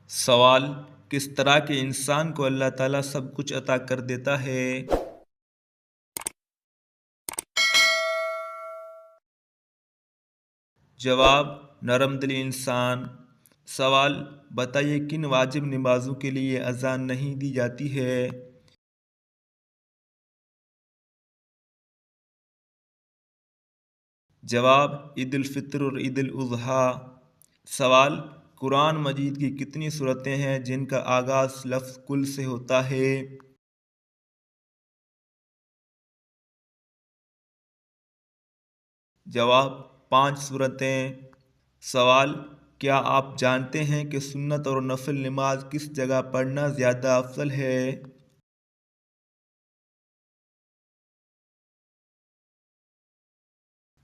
سوال: کس طرح کے انسان کو اللہ تعالیٰ سب کچھ عطا کر دیتا ہے؟ جواب: نرم دل انسان۔ سوال: بتائیے کن واجب نمازوں کے لیے اذان نہیں دی جاتی ہے؟ جواب: عید الفطر اور عید الاضحیٰ۔ سوال: قرآن مجید کی کتنی سورتیں ہیں جن کا آغاز لفظ کل سے ہوتا ہے؟ جواب: 5 سورتیں۔ سوال: کیا آپ جانتے ہیں کہ سنت اور نفل نماز کس جگہ پڑھنا زیادہ افضل ہے؟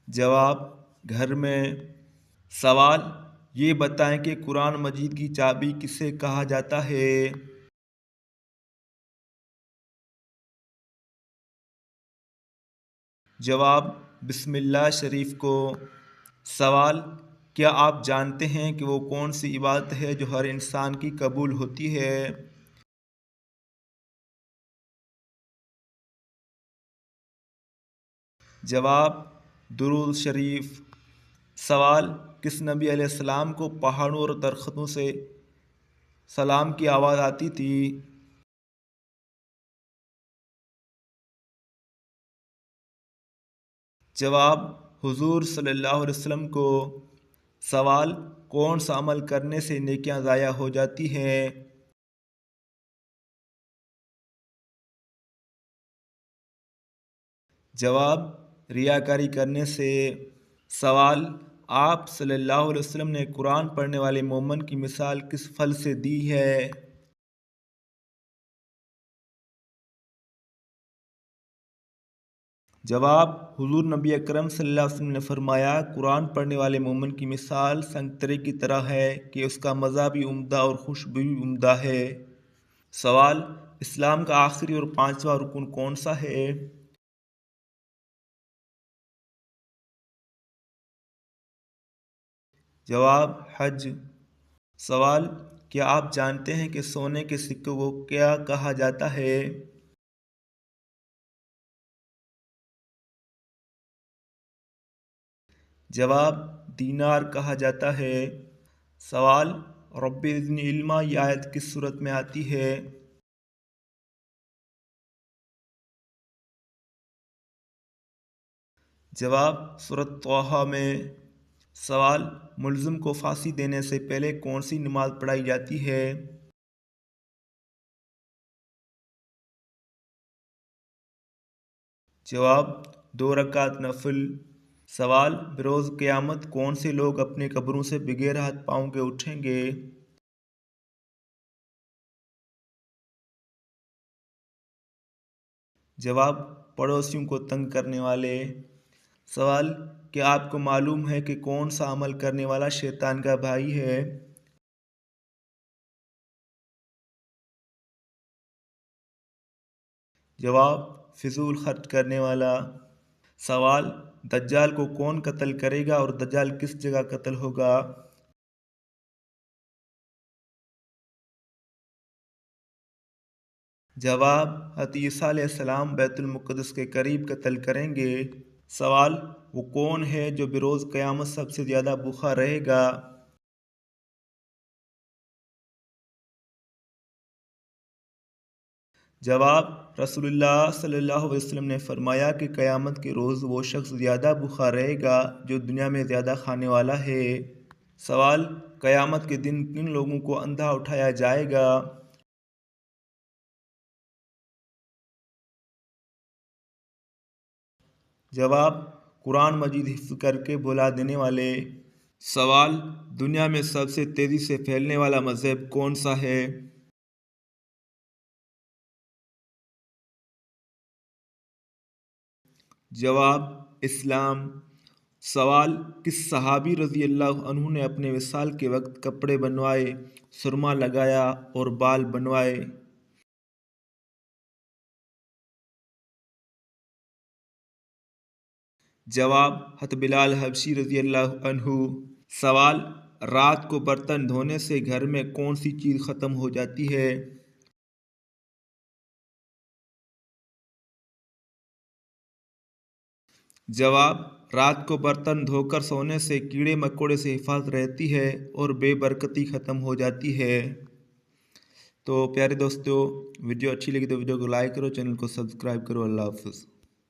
جواب: گھر میں۔ سوال: یہ بتائیں کہ قرآن مجید کی چابی کسے کہا جاتا ہے؟ جواب: بسم اللہ شریف کو۔ سوال: کیا آپ جانتے ہیں کہ وہ کون سی عبادت ہے جو ہر انسان کی قبول ہوتی ہے؟ جواب: درود شریف۔ سوال: کس نبی علیہ السلام کو پہاڑوں اور درختوں سے سلام کی آواز آتی تھی؟ جواب: حضور صلی اللہ علیہ وسلم کو۔ سوال: کون سا عمل کرنے سے نیکیاں ضائع ہو جاتی ہیں؟ جواب: ریاکاری کرنے سے۔ سوال: آپ صلی اللہ علیہ وسلم نے قرآن پڑھنے والے مومن کی مثال کس پھل سے دی ہے؟ جواب: حضور نبی اکرم صلی اللہ علیہ وسلم نے فرمایا، قرآن پڑھنے والے مومن کی مثال سنگترے کی طرح ہے کہ اس کا مزہ بھی عمدہ اور خوشبو بھی عمدہ ہے۔ سوال: اسلام کا آخری اور 5واں رکن کون سا ہے؟ جواب: حج۔ سوال: کیا آپ جانتے ہیں کہ سونے کے سکوں کو کیا کہا جاتا ہے؟ جواب: دینار کہا جاتا ہے۔ سوال: رب زدنی علما یہ آیت کس صورت میں آتی ہے؟ جواب: سورۃ طٰہٰ میں۔ سوال: ملزم کو پھانسی دینے سے پہلے کون سی نماز پڑھائی جاتی ہے؟ جواب: 2 رکعت نفل۔ سوال: بروز قیامت کون سے لوگ اپنے قبروں سے بغیر ہاتھ پاؤں کے اٹھیں گے؟ جواب: پڑوسیوں کو تنگ کرنے والے۔ سوال: کیا آپ کو معلوم ہے کہ کون سا عمل کرنے والا شیطان کا بھائی ہے؟ جواب: فضول خرچ کرنے والا۔ سوال: دجال کو کون قتل کرے گا اور دجال کس جگہ قتل ہوگا؟ جواب: حضرت عیسیٰ علیہ السلام بیت المقدس کے قریب قتل کریں گے۔ سوال: وہ کون ہے جو بروز قیامت سب سے زیادہ بھوکا رہے گا؟ جواب: رسول اللہ صلی اللہ علیہ وسلم نے فرمایا کہ قیامت کے روز وہ شخص زیادہ بھوکا رہے گا جو دنیا میں زیادہ کھانے والا ہے۔ سوال: قیامت کے دن کن لوگوں کو اندھا اٹھایا جائے گا؟ جواب: قرآن مجید حفظ کر کے بھلا دینے والے۔ سوال: دنیا میں سب سے تیزی سے پھیلنے والا مذہب کون سا ہے؟ جواب: اسلام۔ سوال: کس صحابی رضی اللہ عنہ نے اپنے وصال کے وقت کپڑے بنوائے، سرما لگایا اور بال بنوائے؟ جواب: حضرت بلال حبشی رضی اللہ عنہ۔ سوال: رات کو برتن دھونے سے گھر میں کون سی چیز ختم ہو جاتی ہے؟ جواب، رات کو برتن دھو کر سونے سے کیڑے مکوڑے سے حفاظت رہتی ہے اور بے برکتی ختم ہو جاتی ہے۔ تو پیارے دوستو، ویڈیو اچھی لگی تو ویڈیو کو لائک کرو، چینل کو سبسکرائب کرو۔ اللہ حافظ۔